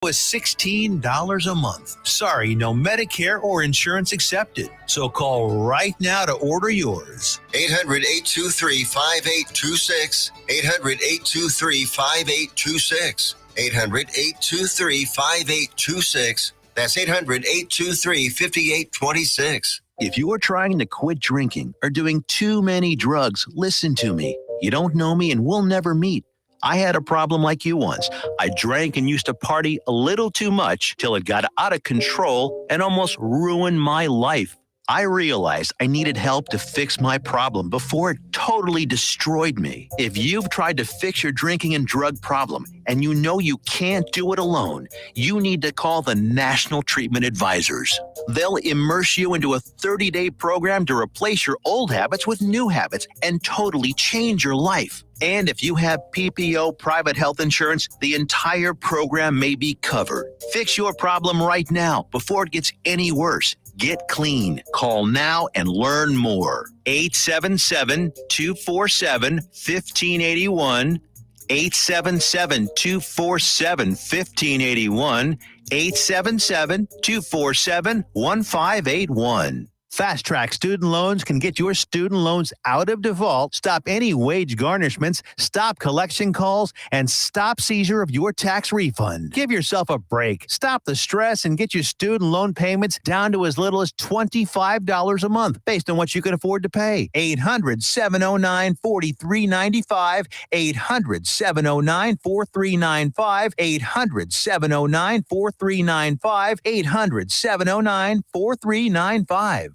Was $16 a month. Sorry, no Medicare or insurance accepted. So call right now to order yours. 800-823-5826. 800-823-5826. 800-823-5826. That's 800-823-5826. If you are trying to quit drinking or doing too many drugs, listen to me. You don't know me and we'll never meet. I had a problem like you once. I drank and used to party a little too much till it got out of control and almost ruined my life. I realized I needed help to fix my problem before it totally destroyed me. If you've tried to fix your drinking and drug problem and you know you can't do it alone, you need to call the National Treatment Advisors. They'll immerse you into a 30-day program to replace your old habits with new habits and totally change your life. And if you have PPO private health insurance, the entire program may be covered. Fix your problem right now before it gets any worse. Get clean. Call now and learn more. 877-247-1581. 877-247-1581. 877-247-1581. Fast Track Student Loans can get your student loans out of default, stop any wage garnishments, stop collection calls, and stop seizure of your tax refund. Give yourself a break. Stop the stress and get your student loan payments down to as little as $25 a month based on what you can afford to pay. 800-709-4395. 800-709-4395. 800-709-4395. 800-709-4395.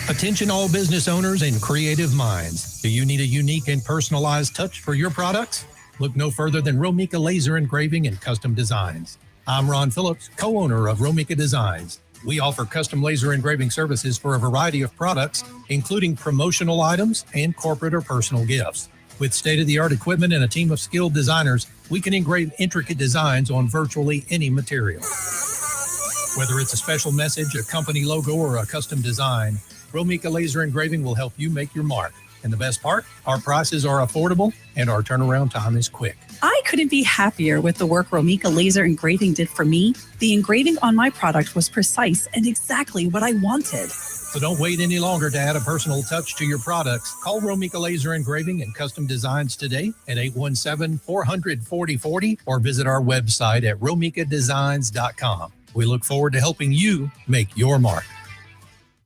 Attention all business owners and creative minds. Do you need a unique and personalized touch for your products? Look no further than Romika Laser Engraving and Custom Designs. I'm Ron Phillips, co-owner of Romika Designs. We offer custom laser engraving services for a variety of products, including promotional items and corporate or personal gifts. With state-of-the-art equipment and a team of skilled designers, we can engrave intricate designs on virtually any material. Whether it's a special message, a company logo, or a custom design, Romika Laser Engraving will help you make your mark. And the best part, our prices are affordable and our turnaround time is quick. I couldn't be happier with the work Romika Laser Engraving did for me. The engraving on my product was precise and exactly what I wanted. So don't wait any longer to add a personal touch to your products. Call Romika Laser Engraving and Custom Designs today at 817-400-4040 or visit our website at romikadesigns.com. We look forward to helping you make your mark.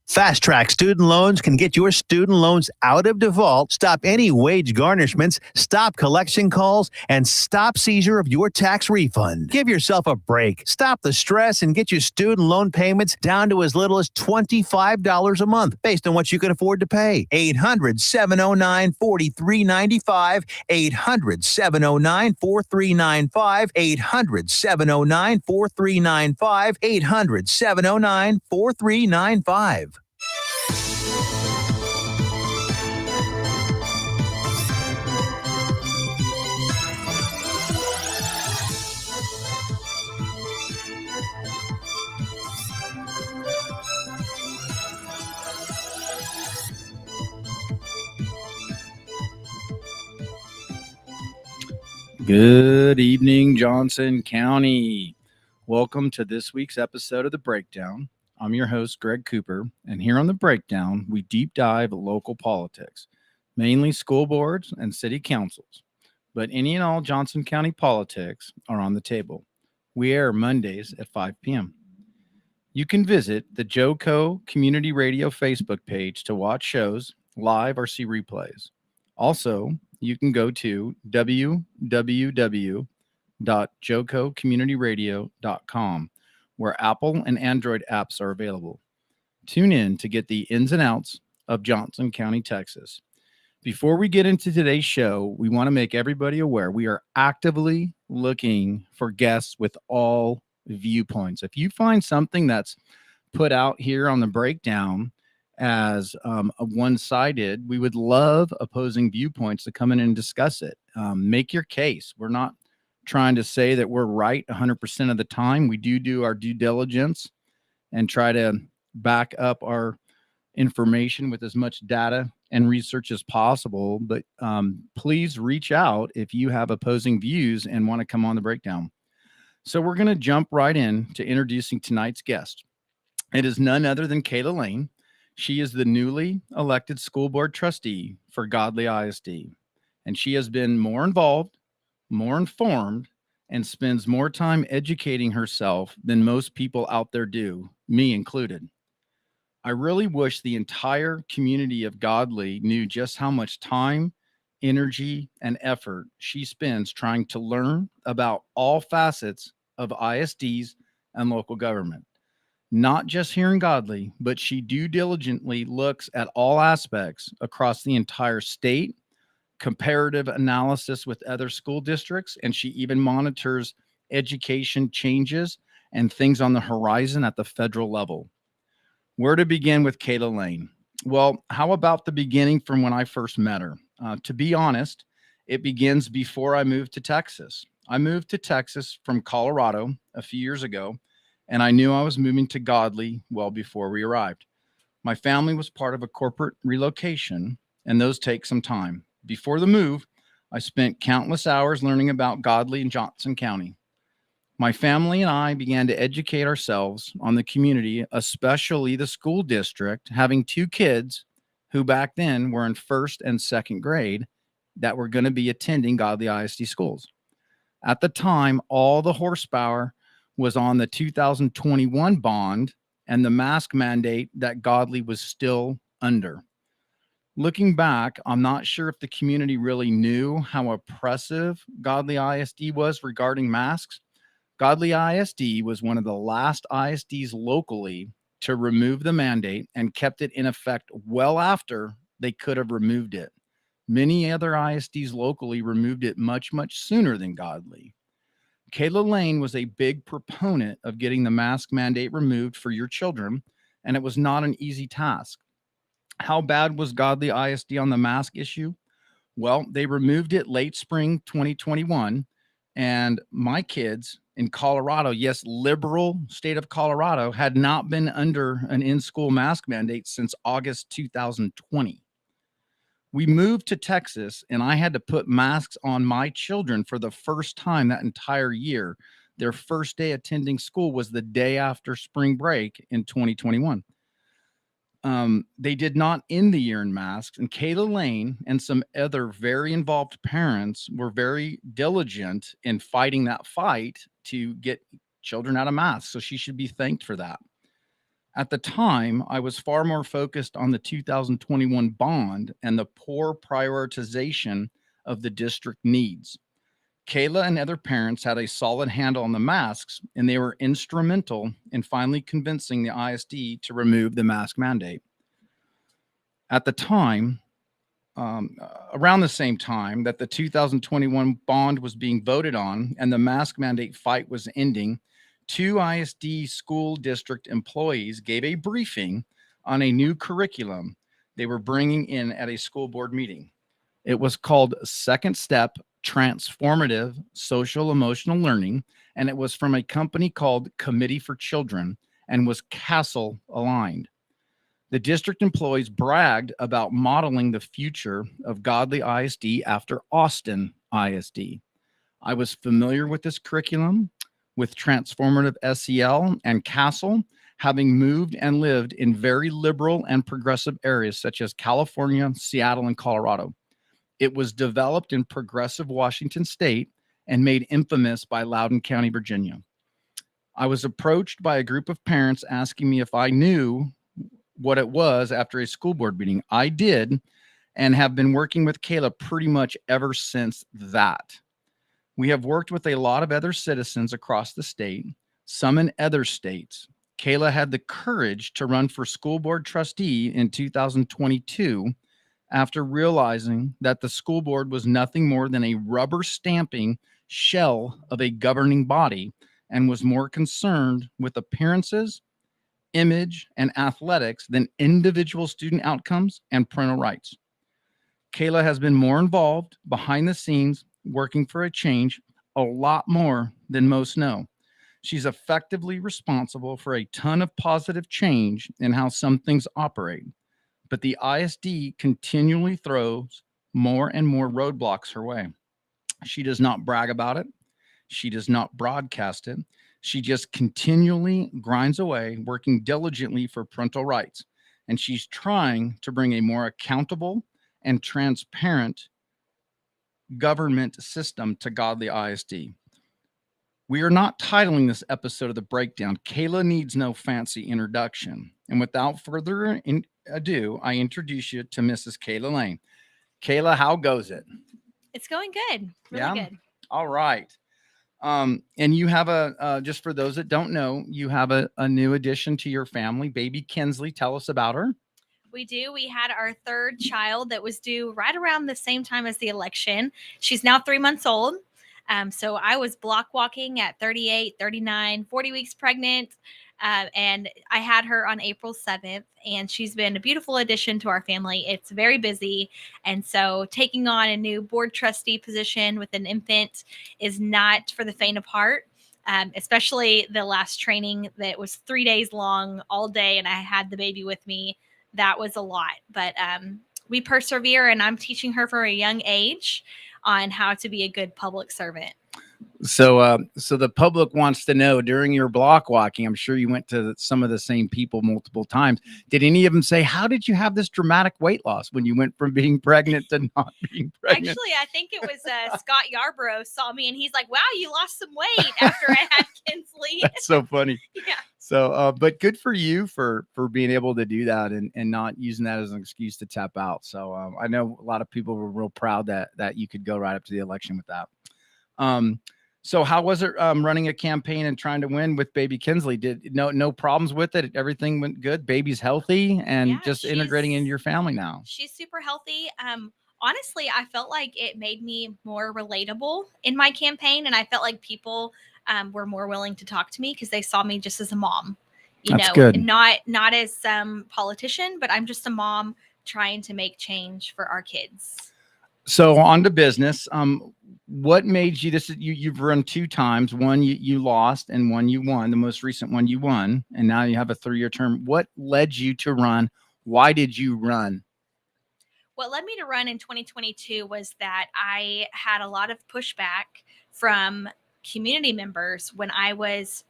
Fast Track Student Loans can get your student loans out of default, stop any wage garnishments, stop collection calls, and stop seizure of your tax refund. Give yourself a break. Stop the stress and get your student loan payments down to as little as $25 a month based on what you can afford to pay. 800-709-4395. 800-709-4395. 800-709-4395. 800-709-4395. Good evening, Johnson County. Welcome to this week's episode of The Breakdown. I'm your host, Greg Cooper, and here on The Breakdown, we deep dive local politics, mainly school boards and city councils. But any and all Johnson County politics are on the table. We air Mondays at 5 p.m. You can visit the JoCo Community Radio Facebook page to watch shows live or see replays. Also, you can go to www.jococommunityradio.com, where Apple and Android apps are available. Tune in to get the ins and outs of Johnson County, Texas. Before we get into today's show, we want to make everybody aware we are actively looking for guests with all viewpoints. If you find something that's put out here on The Breakdown as a one-sided, we would love opposing viewpoints to come in and discuss it. Make your case. We're not trying to say that we're right 100% of the time. We do our due diligence and try to back up our information with as much data and research as possible. But please reach out if you have opposing views and want to come on The Breakdown. So we're going to jump right in to introducing tonight's guest. It is none other than Kayla Lain. She is the newly elected school board trustee for Godley ISD, and she has been more involved, more informed, and spends more time educating herself than most people out there do, me included. I really wish the entire community of Godley knew just how much time, energy, and effort she spends trying to learn about all facets of ISDs and local government. Not just here in Godley, but she due diligently looks at all aspects across the entire state, comparative analysis with other school districts, and she even monitors education changes and things on the horizon at the federal level. Where to begin with Kayla Lain? Well, how about the beginning from when I first met her? To be honest, it begins before I moved to Texas. I moved to Texas from Colorado a few years ago, and I knew I was moving to Godley well before we arrived. My family was part of a corporate relocation, and those take some time. Before the move, I spent countless hours learning about Godley and Johnson County. My family and I began to educate ourselves on the community, especially the school district, having two kids who back then were in first and second grade that were going to be attending Godley ISD schools. At the time, all the horsepower was on the 2021 bond and the mask mandate that Godley was still under. Looking back, I'm not sure if the community really knew how oppressive Godley ISD was regarding masks. Godley ISD was one of the last ISDs locally to remove the mandate and kept it in effect well after they could have removed it. Many other ISDs locally removed it much, much sooner than Godley. Kayla Lain was a big proponent of getting the mask mandate removed for your children, and it was not an easy task. How bad was Godley ISD on the mask issue? Well, they removed it late spring 2021, and my kids in Colorado, yes, liberal state of Colorado, had not been under an in-school mask mandate since August 2020. We moved to Texas, and I had to put masks on my children for the first time that entire year. Their first day attending school was the day after spring break in 2021. They did not end the year in masks, and Kayla Lain and some other very involved parents were very diligent in fighting that fight to get children out of masks. So she should be thanked for that. At the time, I was far more focused on the 2021 bond and the poor prioritization of the district needs. Kayla and other parents had a solid handle on the masks, and they were instrumental in finally convincing the ISD to remove the mask mandate. At the time, around the same time that the 2021 bond was being voted on and the mask mandate fight was ending, two ISD school district employees gave a briefing on a new curriculum they were bringing in at a school board meeting. It was called Second Step Transformative Social Emotional Learning, and it was from a company called Committee for Children and was CASEL aligned. The district employees bragged about modeling the future of Godley ISD after Austin ISD. I was familiar with this curriculum, with Transformative SEL and CASEL, having moved and lived in very liberal and progressive areas such as California, Seattle, and Colorado. It was developed in progressive Washington State and made infamous by Loudoun County, Virginia. I was approached by a group of parents asking me if I knew what it was after a school board meeting. I did, and have been working with Kayla pretty much ever since that. We have worked with a lot of other citizens across the state, some in other states. Kayla had the courage to run for school board trustee in 2022 after realizing that the school board was nothing more than a rubber stamping shell of a governing body and was more concerned with appearances, image, and athletics than individual student outcomes and parental rights. Kayla has been more involved behind the scenes, working for a change, a lot more than most know. She's effectively responsible for a ton of positive change in how some things operate. But the ISD continually throws more and more roadblocks her way. She does not brag about it. She does not broadcast it. She just continually grinds away, working diligently for parental rights. And she's trying to bring a more accountable and transparent government system to Godly ISD. We are not titling this episode of The Breakdown. Kayla needs no fancy introduction. And without further ado, I introduce you to Mrs. Kayla Lain. Kayla, how goes it? It's going good. Really Yeah? good. All right. And you have just for those that don't know, you have a new addition to your family, baby Kinsley. Tell us about her. We do. We had our third child that was due right around the same time as the election. She's now 3 months old. So I was block walking at 38, 39, 40 weeks pregnant. And I had her on April 7th, and she's been a beautiful addition to our family. It's very busy. And so taking on a new board trustee position with an infant is not for the faint of heart. Especially the last training that was 3 days long all day, and I had the baby with me. That was a lot, but we persevere, and I'm teaching her from a young age on how to be a good public servant. So the public wants to know, during your block walking, I'm sure you went to some of the same people multiple times. Did any of them say, how did you have this dramatic weight loss when you went from being pregnant to not being pregnant? Actually, I think it was Scott Yarborough saw me, and he's like, wow, you lost some weight after I had Kinsley. That's so funny. Yeah. So, but good for you for being able to do that and not using that as an excuse to tap out. So I know a lot of people were real proud that you could go right up to the election with that. So how was it running a campaign and trying to win with baby Kinsley? Did no problems with it? Everything went good. Baby's healthy and Yeah, just integrating into your family now. She's super healthy. Honestly, I felt like it made me more relatable in my campaign, and I felt like people were more willing to talk to me because they saw me just as a mom. That's good. Not as some politician, but I'm just a mom trying to make change for our kids. So on to business. What made you this? You've run 2 times. One you lost, and one you won. The most recent one you won, and now you have a 3-year term. What led you to run? Why did you run? What led me to run in 2022 was that I had a lot of pushback from community members when I was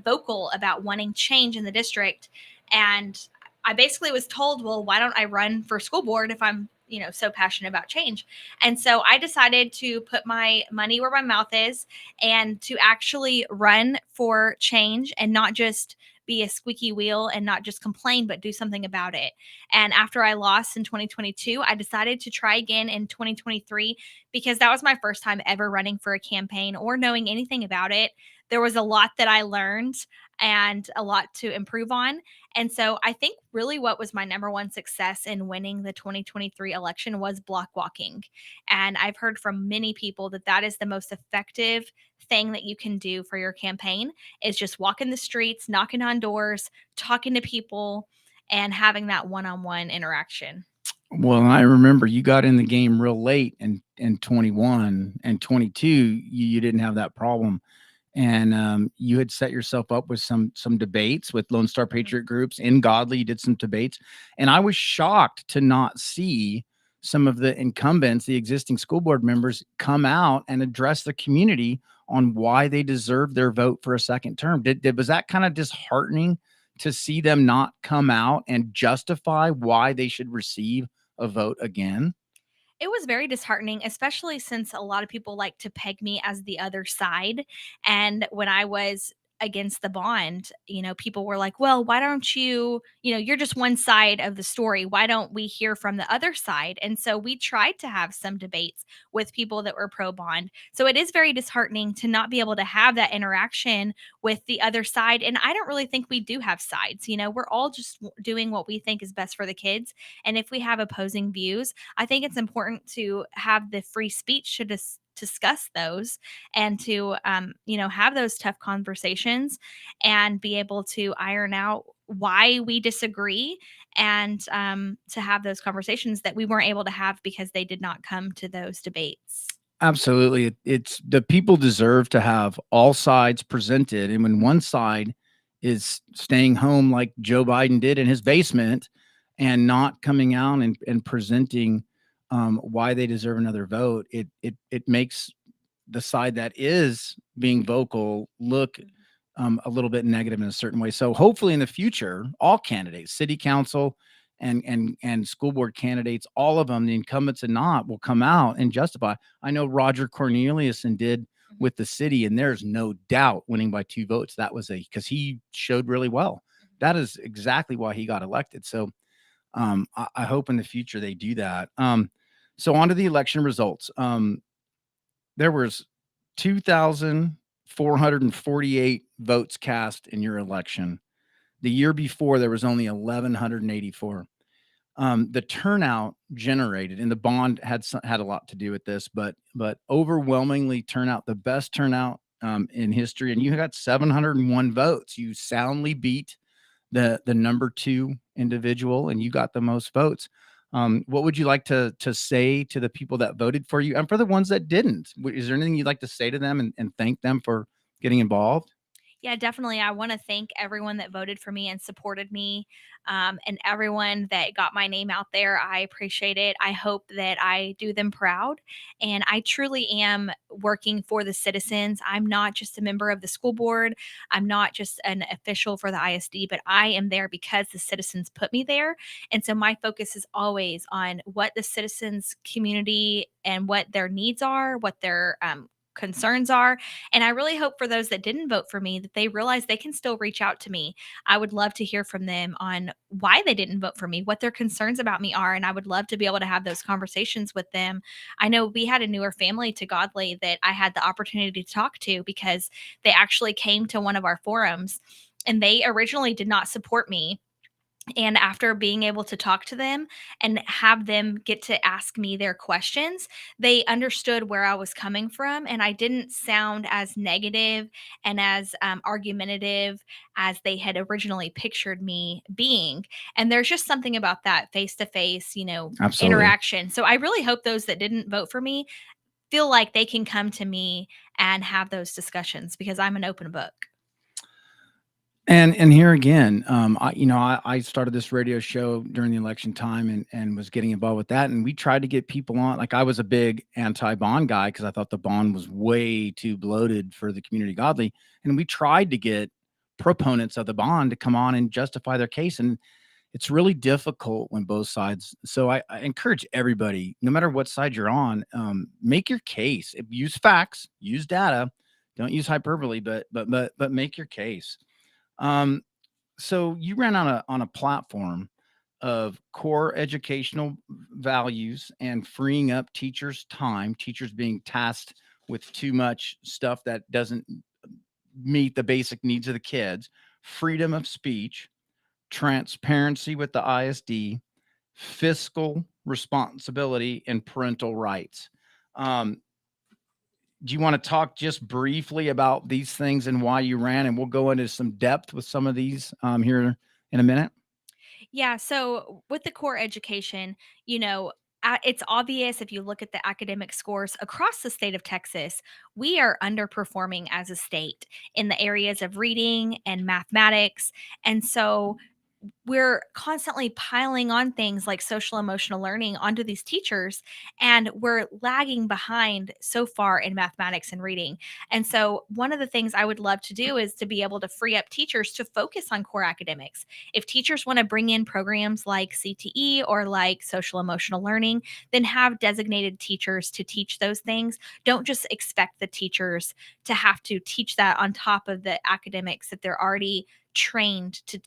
vocal about wanting change in the district. And I basically was told, well, why don't I run for school board if I'm, so passionate about change? And so I decided to put my money where my mouth is and to actually run for change and not just be a squeaky wheel and not just complain, but do something about it. And after I lost in 2022, I decided to try again in 2023 because that was my first time ever running for a campaign or knowing anything about it. There was a lot that I learned and a lot to improve on. And so I think really what was my number one success in winning the 2023 election was block walking. And I've heard from many people that that is the most effective thing that you can do for your campaign is just walking the streets, knocking on doors, talking to people, and having that one-on-one interaction. Well, I remember you got in the game real late in 21 and 22. You didn't have that problem. And you had set yourself up with some debates with Lone Star Patriot groups in Godley. You did some debates, and I was shocked to not see some of the incumbents, the existing school board members, come out and address the community on why they deserve their vote for a second term. Was that kind of disheartening to see them not come out and justify why they should receive a vote again? It was very disheartening, especially since a lot of people like to peg me as the other side. And when I was against the bond, people were like, well, why don't you, you're just one side of the story. Why don't we hear from the other side? And so we tried to have some debates with people that were pro bond. So it is very disheartening to not be able to have that interaction with the other side. And I don't really think we do have sides. We're all just doing what we think is best for the kids. And if we have opposing views, I think it's important to have the free speech to discuss those and to have those tough conversations and be able to iron out why we disagree and to have those conversations that we weren't able to have because they did not come to those debates. Absolutely. It's the people deserve to have all sides presented. And when one side is staying home like Joe Biden did in his basement and not coming out and presenting why they deserve another vote, it makes the side that is being vocal look a little bit negative in a certain way. So hopefully in the future, all candidates, city council and school board candidates, all of them, the incumbents and not, will come out and justify. I know Roger Corneliuson did with the city, and there's no doubt winning by 2 votes. That was because he showed really well. That is exactly why he got elected. So I hope in the future they do that. So on to the election results. There was 2,448 votes cast in your election. The year before, there was only 1,184. The turnout generated, and the bond had a lot to do with this, but overwhelmingly turnout, the best turnout in history, and you got 701 votes. You soundly beat the number 2 individual, and you got the most votes. What would you like to say to the people that voted for you and for the ones that didn't? Is there anything you'd like to say to them and thank them for getting involved? Yeah, definitely. I want to thank everyone that voted for me and supported me, and everyone that got my name out there. I appreciate it. I hope that I do them proud. And I truly am working for the citizens. I'm not just a member of the school board, I'm not just an official for the ISD, but I am there because the citizens put me there. And so my focus is always on what the citizens' community and what their needs are, what their concerns are. And I really hope for those that didn't vote for me that they realize they can still reach out to me. I would love to hear from them on why they didn't vote for me, what their concerns about me are. And I would love to be able to have those conversations with them. I know we had a newer family to Godley that I had the opportunity to talk to because they actually came to one of our forums and they originally did not support me. And after being able to talk to them and have them get to ask me their questions, they understood where I was coming from. And I didn't sound as negative and as argumentative as they had originally pictured me being. And there's just something about that face to face, Absolutely. interaction. So I really hope those that didn't vote for me feel like they can come to me and have those discussions because I'm an open book. And here again, I started this radio show during the election time and was getting involved with that. And we tried to get people on. Like, I was a big anti-bond guy because I thought the bond was way too bloated for the community Godly. And we tried to get proponents of the bond to come on and justify their case. And it's really difficult when both sides. So I encourage everybody, no matter what side you're on, make your case. Use facts, use data. Don't use hyperbole, but make your case. So you ran on a platform of core educational values and freeing up teachers' time, teachers being tasked with too much stuff that doesn't meet the basic needs of the kids, freedom of speech, transparency with the ISD, fiscal responsibility, and parental rights. Do you want to talk just briefly about these things and why you ran? And we'll go into some depth with some of these here in a minute. Yeah. So with the core education, it's obvious if you look at the academic scores across the state of Texas, we are underperforming as a state in the areas of reading and mathematics. And so we're constantly piling on things like social emotional learning onto these teachers, and we're lagging behind so far in mathematics and reading. And so one of the things I would love to do is to be able to free up teachers to focus on core academics. If teachers want to bring in programs like CTE or like social emotional learning, then have designated teachers to teach those things. Don't just expect the teachers to have to teach that on top of the academics that they're already trained to teach.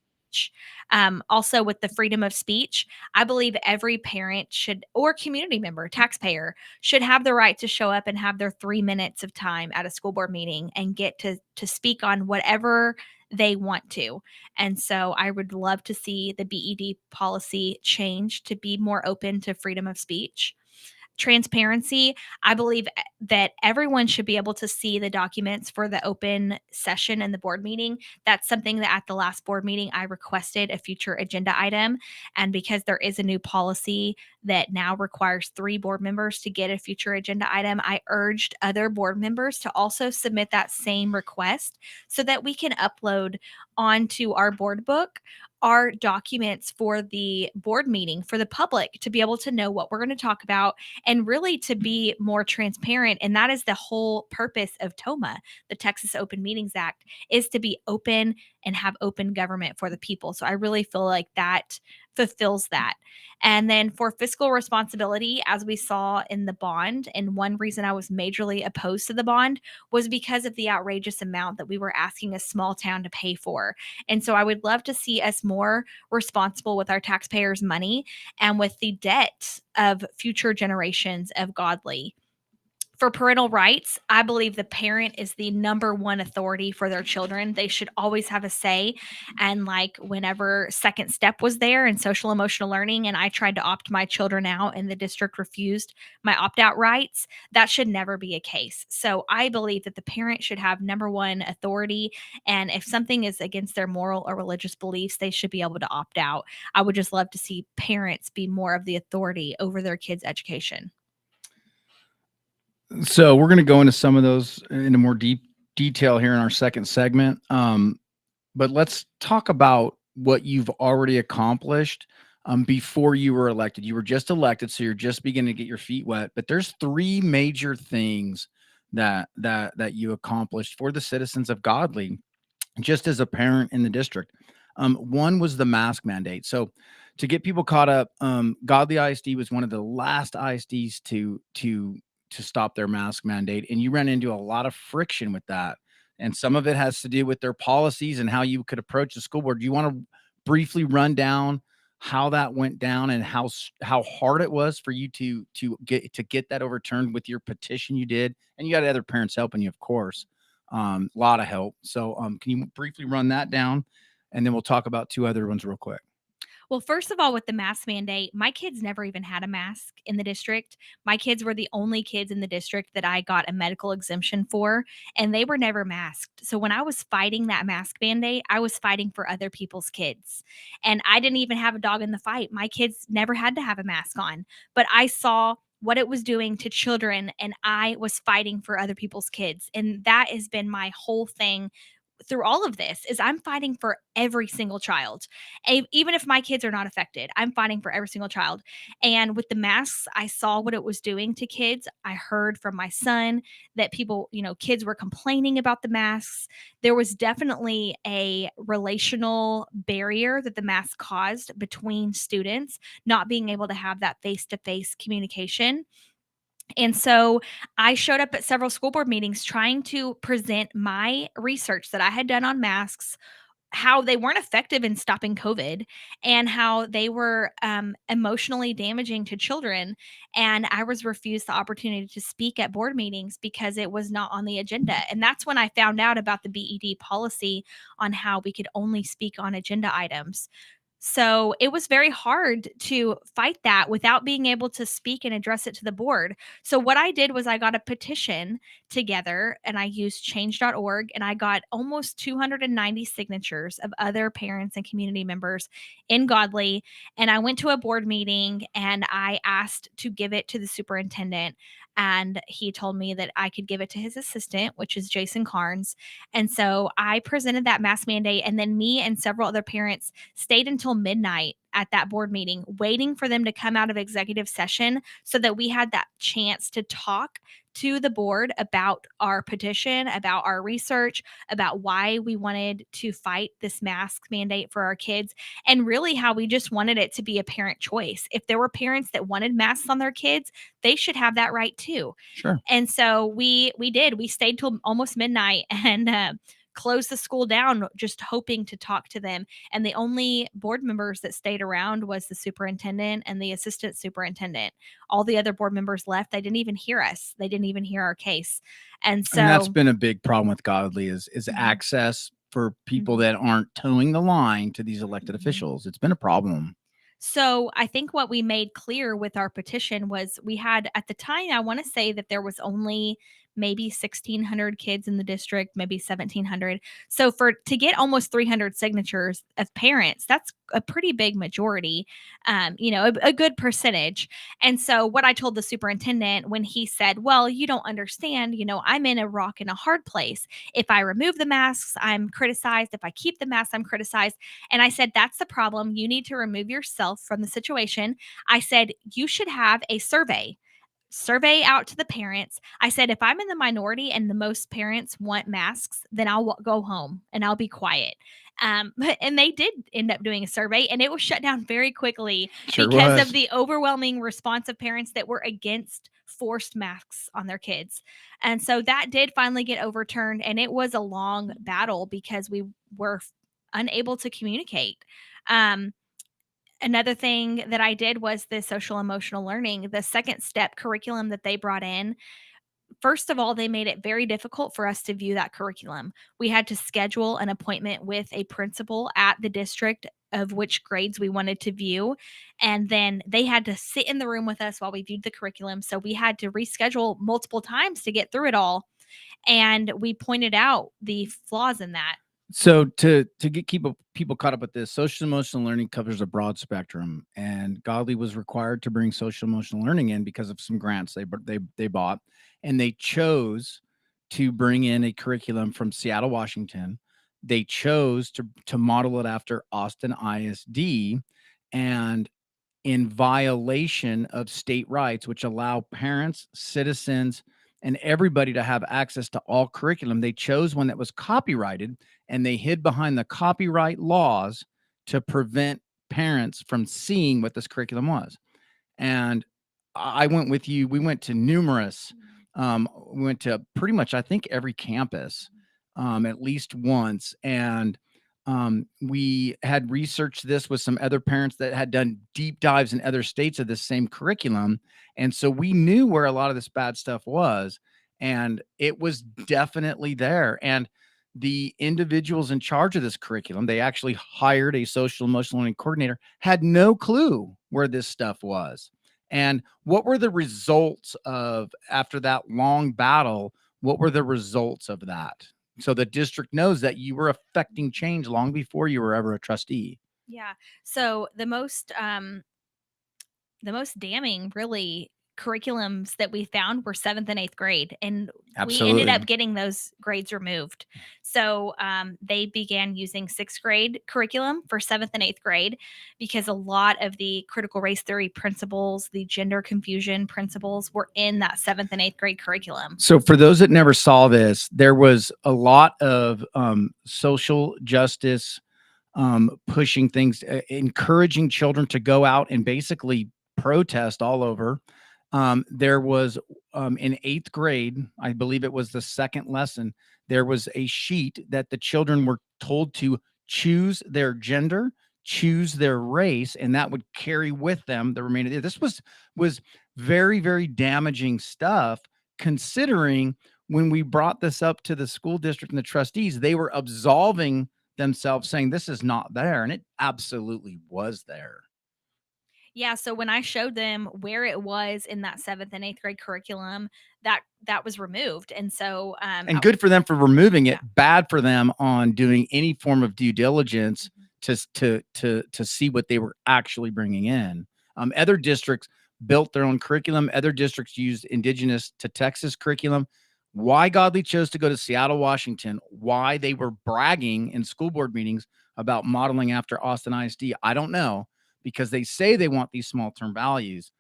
Also, with the freedom of speech, I believe every parent should, or community member, taxpayer, should have the right to show up and have their 3 minutes of time at a school board meeting and get to speak on whatever they want to. And so I would love to see the BED policy change to be more open to freedom of speech. Transparency, I believe that everyone should be able to see the documents for the open session and the board meeting. That's something that at the last board meeting I requested a future agenda item. And because there is a new policy that now requires 3 board members to get a future agenda item, I urged other board members to also submit that same request so that we can upload onto our board book our documents for the board meeting for the public to be able to know what we're going to talk about and really to be more transparent. And that is the whole purpose of TOMA, the Texas Open Meetings Act, is to be open and have open government for the people. So I really feel like that fulfills that. And then for fiscal responsibility, as we saw in the bond, and one reason I was majorly opposed to the bond was because of the outrageous amount that we were asking a small town to pay for. And so I would love to see us more responsible with our taxpayers' money and with the debt of future generations of Godley. For parental rights, I believe the parent is the number one authority for their children. They should always have a say. And like whenever Second Step was there in social emotional learning, and I tried to opt my children out and the district refused my opt out rights, that should never be a case. So I believe that the parent should have number one authority. And if something is against their moral or religious beliefs, they should be able to opt out. I would just love to see parents be more of the authority over their kids' education. So we're going to go into some of those into more deep detail here in our second segment. But let's talk about what you've already accomplished before you were elected. You were just elected, so you're just beginning to get your feet wet. But there's 3 major things that you accomplished for the citizens of Godley, just as a parent in the district. One was the mask mandate. So to get people caught up, Godley ISD was one of the last ISDs to stop their mask mandate. And you ran into a lot of friction with that. And some of it has to do with their policies and how you could approach the school board. Do you want to briefly run down how that went down and how hard it was for you to get that overturned with your petition you did? And you got other parents helping you, of course. A lot of help. So can you briefly run that down? And then we'll talk about 2 other ones real quick. Well, first of all, with the mask mandate, my kids never even had a mask in the district. My kids were the only kids in the district that I got a medical exemption for, and they were never masked. So when I was fighting that mask mandate, I was fighting for other people's kids. And I didn't even have a dog in the fight. My kids never had to have a mask on, but I saw what it was doing to children, and I was fighting for other people's kids. And that has been my whole thing through all of this, is I'm fighting for every single child. Even if my kids are not affected, I'm fighting for every single child. And with the masks, I saw what it was doing to kids. I heard from my son that people, kids were complaining about the masks. There was definitely a relational barrier that the mask caused between students, not being able to have that face-to-face communication. And so I showed up at several school board meetings trying to present my research that I had done on masks, how they weren't effective in stopping COVID, and how they were emotionally damaging to children. And I was refused the opportunity to speak at board meetings because it was not on the agenda. And that's when I found out about the BED policy on how we could only speak on agenda items. So it was very hard to fight that without being able to speak and address it to the board. So what I did was I got a petition together and I used change.org, and I got almost 290 signatures of other parents and community members in Godley. And I went to a board meeting and I asked to give it to the superintendent. And he told me that I could give it to his assistant, which is Jason Carnes. And so I presented that mask mandate. And then me and several other parents stayed until midnight at that board meeting, waiting for them to come out of executive session so that we had that chance to talk to the board about our petition, about our research, about why we wanted to fight this mask mandate for our kids, and really how we just wanted it to be a parent choice. If there were parents that wanted masks on their kids, they should have that right too. Sure. And so we did. We stayed till almost midnight and closed the school down, just hoping to talk to them. And the only board members that stayed around was the superintendent and the assistant superintendent. All the other board members left. They didn't even hear us. They didn't even hear our case. And so that's been a big problem with Godley is access for people that aren't towing the line to these elected officials. It's been a problem. So I think what we made clear with our petition was we had, at the time, I want to say that there was only maybe 1,600 kids in the district, maybe 1,700. So to get almost 300 signatures of parents, that's a pretty big majority, a good percentage. And so what I told the superintendent when he said, well, you don't understand, I'm in a rock and a hard place. If I remove the masks, I'm criticized. If I keep the masks, I'm criticized. And I said, that's the problem. You need to remove yourself from the situation. I said, you should have a survey out to the parents. I said, if I'm in the minority and the most parents want masks, then I'll go home and I'll be quiet. And they did end up doing a survey, and it was shut down very quickly Sure because was. of the overwhelming response of parents that were against forced masks on their kids. And so that did finally get overturned, and it was a long battle because we were unable to communicate. Um, Another thing that I did was the social emotional learning, the second step curriculum that they brought in. First of all, they made it very difficult for us to view that curriculum. We had to schedule an appointment with a principal at the district of which grades we wanted to view. And then they had to sit in the room with us while we viewed the curriculum. So we had to reschedule multiple times to get through it all. And we pointed out the flaws in that. So to get people caught up with this, social emotional learning covers a broad spectrum, and Godley was required to bring social emotional learning in because of some grants they bought, and they chose to bring in a curriculum from Seattle, Washington. They chose to model it after Austin ISD, and in violation of state rights, which allow parents, citizens, and everybody to have access to all curriculum. They chose one that was copyrighted, and they hid behind the copyright laws to prevent parents from seeing what this curriculum was. And I went with you. We went to numerous, we went to pretty much, I think, every campus at least once. And we had researched this with some other parents that had done deep dives in other states of this same curriculum. And so we knew where a lot of this bad stuff was, and it was definitely there. And the individuals in charge of this curriculum, they actually hired a social emotional learning coordinator, had no clue where this stuff was. And what were the results of, after that long battle, what were the results of that? So the district knows that you were affecting change long before you were ever a trustee. Yeah. So the most damning, really, curriculums that we found were 7th and 8th grade, and we ended Absolutely. up getting those grades removed. So they began using 6th grade curriculum for 7th and 8th grade because a lot of the critical race theory principles, the gender confusion principles, were in that 7th and 8th grade curriculum. So for those that never saw this, there was a lot of social justice pushing things, encouraging children to go out and basically protest all over. There was in 8th grade, I believe it was the second lesson, there was a sheet that the children were told to choose their gender, choose their race, and that would carry with them the remainder. This was very, very damaging stuff, considering when we brought this up to the school district and the trustees, they were absolving themselves, saying this is not there, and it absolutely was there. Yeah, so when I showed them where it was in that 7th and 8th grade curriculum, that was removed. And so And good for them for removing it, Yeah. bad for them on doing any form of due diligence to see what they were actually bringing in. Other districts built their own curriculum. Other districts used indigenous to Texas curriculum. Why Godley chose to go to Seattle, Washington, why they were bragging in school board meetings about modeling after Austin ISD, I don't know, because they say they want these small term values.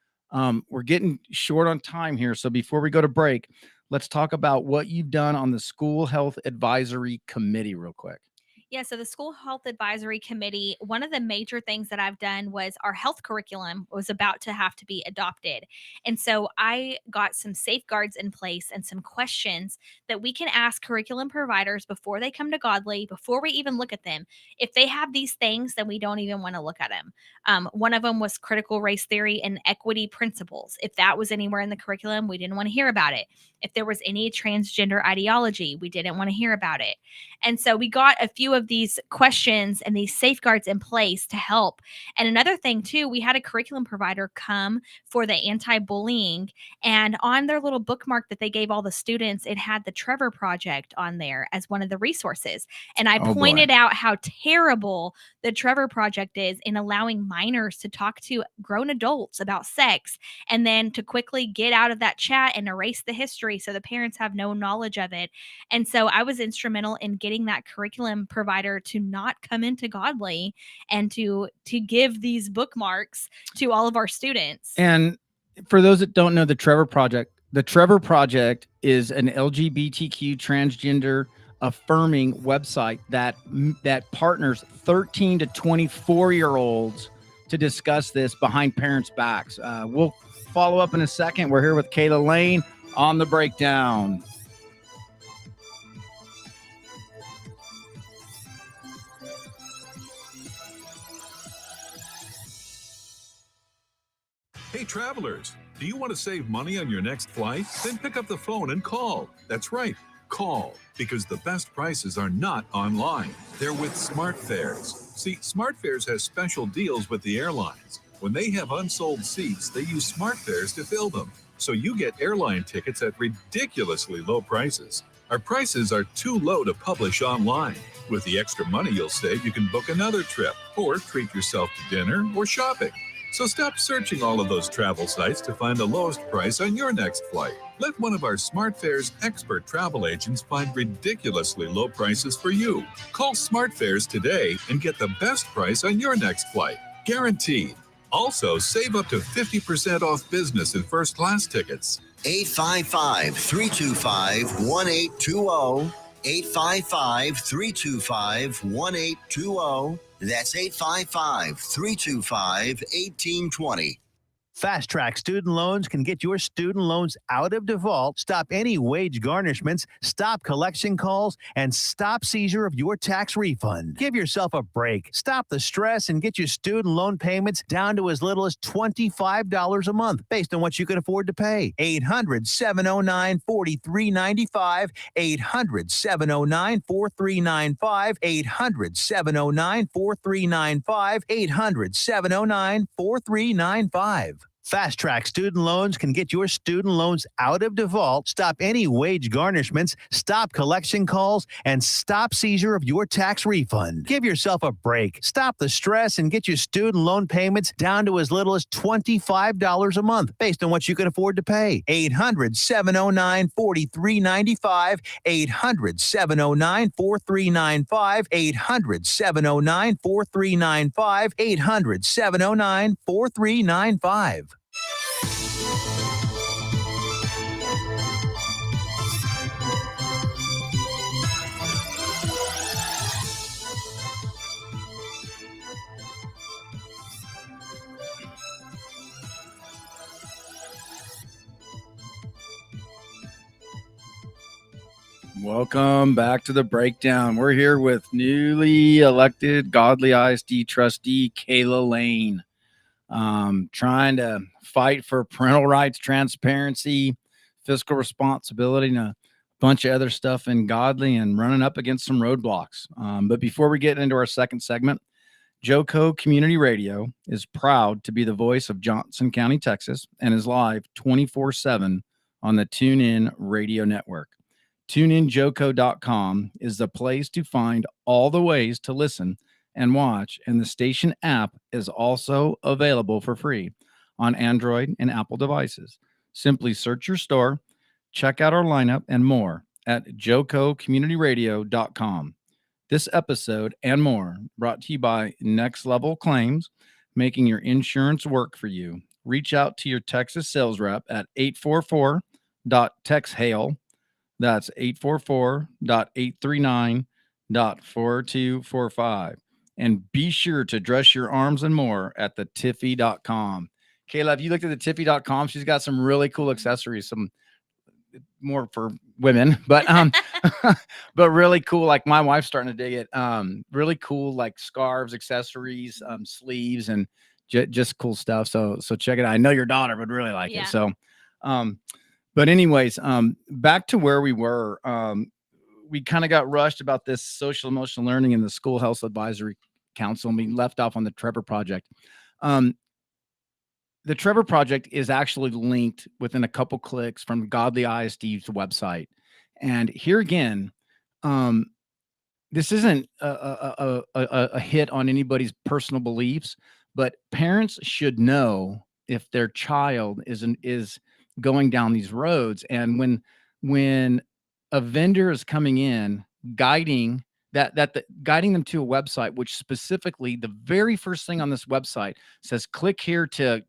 We're getting short on time here. So before we go to break, let's talk about what you've done on the School Health Advisory Committee real quick. Yeah, so the School Health Advisory Committee, one of the major things that I've done was our health curriculum was about to have to be adopted. And so I got some safeguards in place and some questions that we can ask curriculum providers before they come to Godley, before we even look at them. If they have these things, then we don't even want to look at them. One of them was critical race theory and equity principles. If that was anywhere in the curriculum, we didn't want to hear about it. If there was any transgender ideology, we didn't want to hear about it. And so we got a few of of these questions and these safeguards in place to help. And another thing too, we had a curriculum provider come for the anti-bullying, and on their little bookmark that they gave all the students, it had the Trevor Project on there as one of the resources. And I Oh, boy. pointed out how terrible the Trevor Project is in allowing minors to talk to grown adults about sex, and then to quickly get out of that chat and erase the history so the parents have no knowledge of it. And so I was instrumental in getting that curriculum provider to not come into Godley and to give these bookmarks to all of our students. And for those that don't know the Trevor Project is an LGBTQ transgender affirming website that partners 13 to 24-year-olds to discuss this behind parents' backs. We'll follow up in a second. We're here with Kayla Lain on the breakdown. Hey, travelers, do you want to save money on your next flight? Then pick up the phone and call. That's right, call, because the best prices are not online. They're with SmartFares. See, SmartFares has special deals with the airlines. When they have unsold seats, they use SmartFares to fill them. So you get airline tickets at ridiculously low prices. Our prices are too low to publish online. With the extra money you'll save, you can book another trip or treat yourself to dinner or shopping. So stop searching all of those travel sites to find the lowest price on your next flight. Let one of our SmartFares expert travel agents find ridiculously low prices for you. Call SmartFares today and get the best price on your next flight. Guaranteed. Also, save up to 50% off business and first class tickets. 855-325-1820. 855-325-1820. That's 855-325-1820. Fast Track Student Loans can get your student loans out of default, stop any wage garnishments, stop collection calls, and stop seizure of your tax refund. Give yourself a break. Stop the stress and get your student loan payments down to as little as $25 a month based on what you can afford to pay. 800-709-4395. 800-709-4395. 800-709-4395. 800-709-4395. Fast Track Student Loans can get your student loans out of default, stop any wage garnishments, stop collection calls, and stop seizure of your tax refund. Give yourself a break. Stop the stress and get your student loan payments down to as little as $25 a month based on what you can afford to pay. 800-709-4395. 800-709-4395. 800-709-4395. 800-709-4395. Welcome back to the breakdown. We're here with newly elected Godley ISD trustee Kayla Lain, trying to fight for parental rights, transparency, fiscal responsibility, and a bunch of other stuff in Godley, and running up against some roadblocks. But before we get into our second segment, JoCo Community Radio is proud to be the voice of Johnson County, Texas, and is live 24/7 on the TuneIn Radio Network. TuneInJoco.com is the place to find all the ways to listen and watch, and the station app is also available for free on Android and Apple devices. Simply search your store, check out our lineup and more at JoCoCommunityRadio.com. This episode and more brought to you by Next Level Claims, making your insurance work for you. Reach out to your Texas sales rep at 844.TexHail. That's 844.839.4245. And be sure to dress your arms and more at the Tiffy.com. Kayla, if you looked at the Tiffy.com, she's got some really cool accessories, some more for women, but but really cool. Like my wife's starting to dig it. Really cool, like scarves, accessories, sleeves, and just cool stuff. So check it out. I know your daughter would really like it. So, but anyways, back to where we were. we kind of got rushed about this social emotional learning in the school health advisory council, and we left off on the Trevor Project. The Trevor Project is actually linked within a couple clicks from Godley ISD's website. And here again, this isn't a hit on anybody's personal beliefs, but parents should know if their child is going down these roads. And when a vendor is coming in, guiding guiding them to a website, which specifically the very first thing on this website says, click here to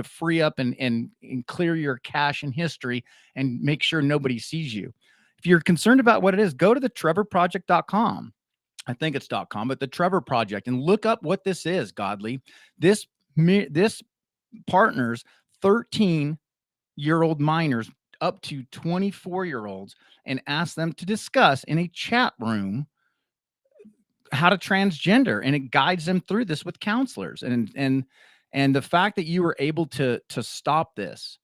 free up and clear your cache and history and make sure nobody sees you. If you're concerned about what it is, go to the trevorproject.com. I think it's .com, but the Trevor Project, and look up what this is, Godly. This partners 13-year-old minors up to 24-year-olds and asks them to discuss in a chat room how to transgender, and it guides them through this with counselors. And the fact that you were able to stop this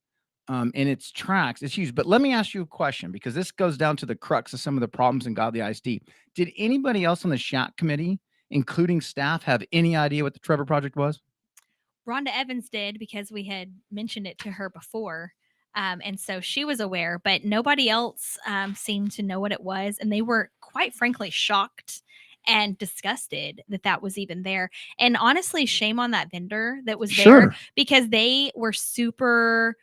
in its tracks is huge. But let me ask you a question, because this goes down to the crux of some of the problems in Godly ISD. Did anybody else on the SHAC committee, including staff, have any idea what the Trevor Project was? Rhonda Evans did, because we had mentioned it to her before. And so she was aware, but nobody else seemed to know what it was. And they were, quite frankly, shocked and disgusted that was even there. And honestly, shame on that vendor that was there, because they were super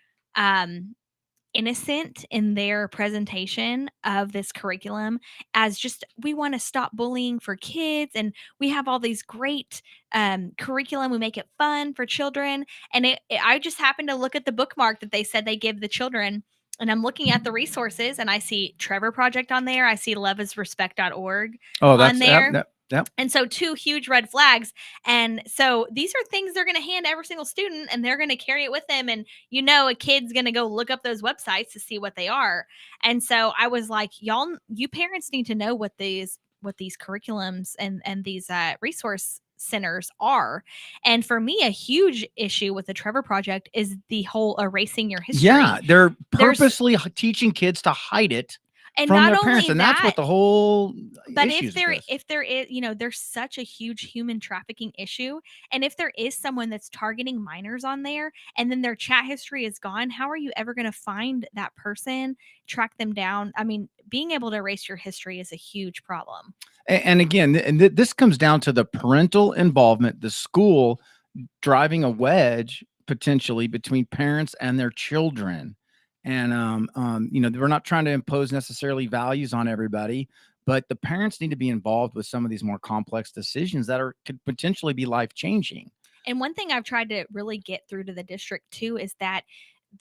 innocent in their presentation of this curriculum as just, we want to stop bullying for kids, and we have all these great curriculum, we make it fun for children. And I just happened to look at the bookmark that they said they give the children, and I'm looking at the resources, and I see Trevor Project on there, I see loveisrespect.org on there. Yep. And so 2 huge red flags. And so these are things they're going to hand every single student, and they're going to carry it with them. And, a kid's going to go look up those websites to see what they are. And so I was like, you parents need to know what these curriculums and these resource centers are. And for me, a huge issue with the Trevor Project is the whole erasing your history. Yeah, they're purposely teaching kids to hide it. And from not their only parents, and that's what the whole but if there is, there's such a huge human trafficking issue, and if there is someone that's targeting minors on there, and then their chat history is gone, how are you ever going to find that person, track them down? I mean, being able to erase your history is a huge problem. And again, this comes down to the parental involvement, the school driving a wedge potentially between parents and their children. And, we're not trying to impose necessarily values on everybody, but the parents need to be involved with some of these more complex decisions that could potentially be life-changing. And one thing I've tried to really get through to the district too is that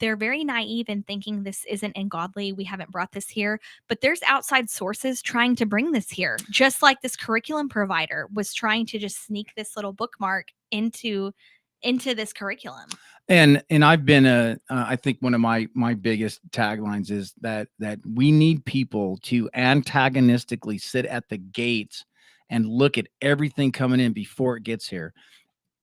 they're very naive in thinking this isn't in Godly. We haven't brought this here, but there's outside sources trying to bring this here, just like this curriculum provider was trying to just sneak this little bookmark into this curriculum. And I've been I think one of my biggest taglines is that we need people to antagonistically sit at the gates and look at everything coming in before it gets here.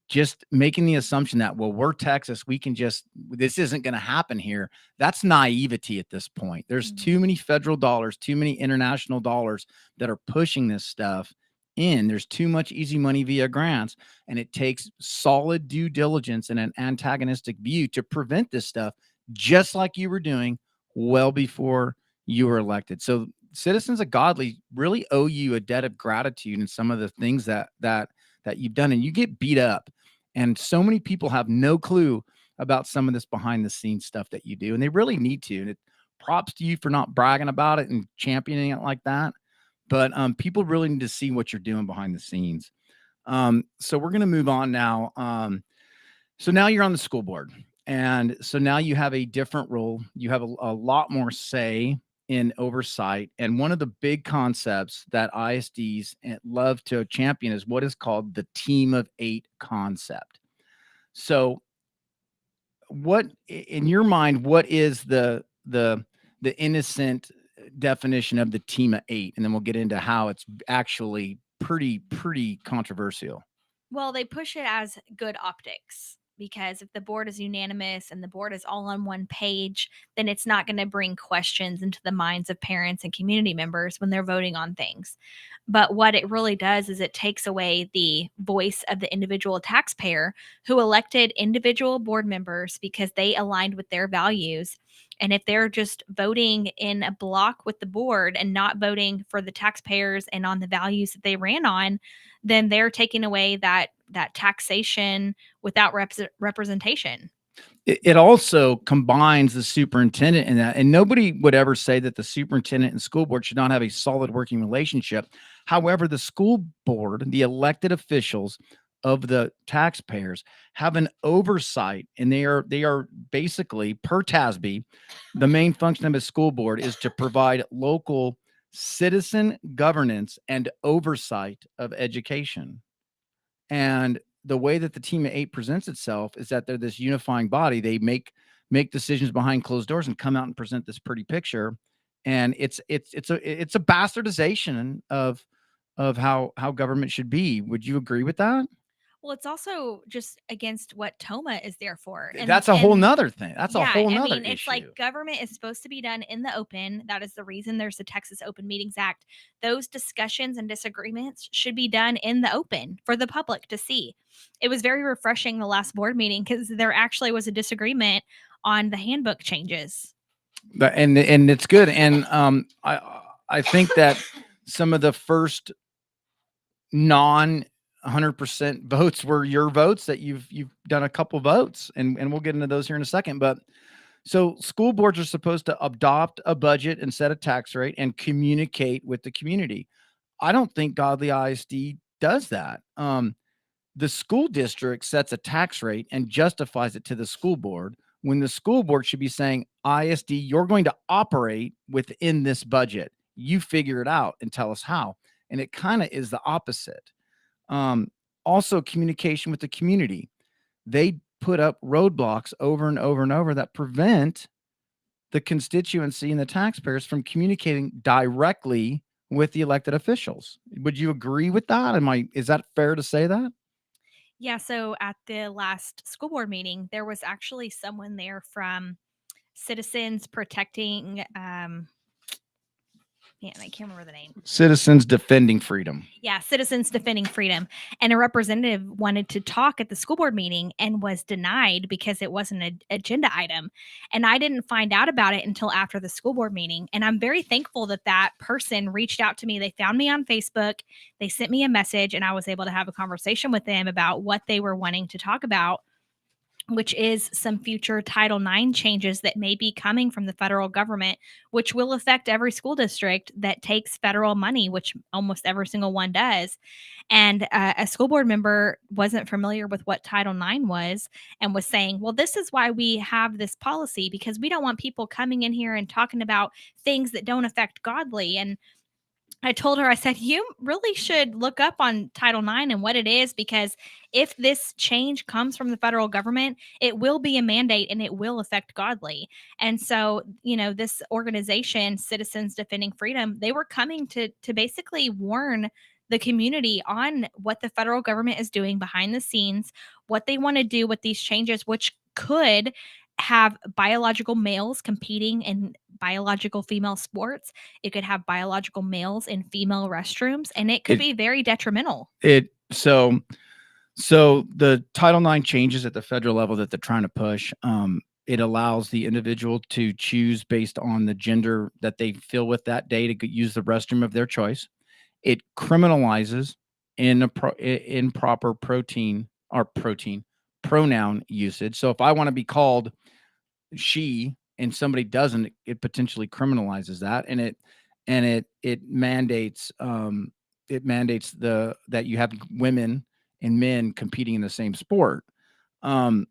Just making the assumption that, well, we're Texas, this isn't going to happen here. That's naivety at this point. There's too many federal dollars, too many international dollars that are pushing this stuff in. There's too much easy money via grants, and it takes solid due diligence and an antagonistic view to prevent this stuff, just like you were doing well before you were elected. So citizens of Godly really owe you a debt of gratitude in some of the things that you've done, and you get beat up, and so many people have no clue about some of this behind the scenes stuff that you do, and they really need to. And props to you for not bragging about it and championing it like that. But people really need to see what you're doing behind the scenes. So we're going to move on now. So now you're on the school board. And so now you have a different role. You have a lot more say in oversight. And one of the big concepts that ISDs love to champion is what is called the team of 8 concept. So what, in your mind, what is the innocent definition of the team of 8? And then we'll get into how it's actually pretty controversial. Well, they push it as good optics, because if the board is unanimous and the board is all on one page, then it's not going to bring questions into the minds of parents and community members when they're voting on things. But what it really does is it takes away the voice of the individual taxpayer who elected individual board members because they aligned with their values. And if they're just voting in a block with the board and not voting for the taxpayers and on the values that they ran on, then they're taking away that taxation without representation. It also combines the superintendent in that, and nobody would ever say that the superintendent and school board should not have a solid working relationship. However, the school board, the elected officials of the taxpayers, have an oversight, and they are basically, per TASB, the main function of a school board is to provide local citizen governance and oversight of education. And the way that the team of 8 presents itself is that they're this unifying body. They make decisions behind closed doors and come out and present this pretty picture. And it's a bastardization of how government should be. Would you agree with that? Well, it's also just against what TOMA is there for. That's a whole nother thing. That's a whole nother issue. It's like government is supposed to be done in the open. That is the reason there's the Texas Open Meetings Act. Those discussions and disagreements should be done in the open for the public to see. It was very refreshing the last board meeting because there actually was a disagreement on the handbook changes. And it's good. And I think that some of the first non 100% votes were your votes, that you've done a couple votes, and we'll get into those here in a second. But so school boards are supposed to adopt a budget and set a tax rate and communicate with the community. I don't think Godley ISD does that. The school district sets a tax rate and justifies it to the school board, when the school board should be saying, ISD, you're going to operate within this budget. You figure it out and tell us how. And it kind of is the opposite. Also, communication with the community. They put up roadblocks over and over and over that prevent the constituency and the taxpayers from communicating directly with the elected officials. Would you agree with that? Is that fair to say that? Yeah. So at the last school board meeting, there was actually someone there from Citizens Protecting, I can't remember the name. Citizens Defending Freedom. Yeah, Citizens Defending Freedom. And a representative wanted to talk at the school board meeting and was denied because it wasn't an agenda item. And I didn't find out about it until after the school board meeting. And I'm very thankful that that person reached out to me. They found me on Facebook. They sent me a message, and I was able to have a conversation with them about what they were wanting to talk about, which is some future Title IX changes that may be coming from the federal government, which will affect every school district that takes federal money, which almost every single one does. And a school board member wasn't familiar with what Title IX was and was saying, well, this is why we have this policy, because we don't want people coming in here and talking about things that don't affect Godley. And I told her, I said, you really should look up on Title IX and what it is, because if this change comes from the federal government, it will be a mandate and it will affect Godley. And so, this organization, Citizens Defending Freedom, they were coming to basically warn the community on what the federal government is doing behind the scenes, what they want to do with these changes, which could have biological males competing in biological female sports. It could have biological males in female restrooms, and it could be very detrimental. So the Title IX changes at the federal level that they're trying to push, it allows the individual to choose based on the gender that they feel with that day to use the restroom of their choice. It criminalizes improper pronoun usage. So if I want to be called she and somebody doesn't, it potentially criminalizes that, and it mandates that you have women and men competing in the same sport. To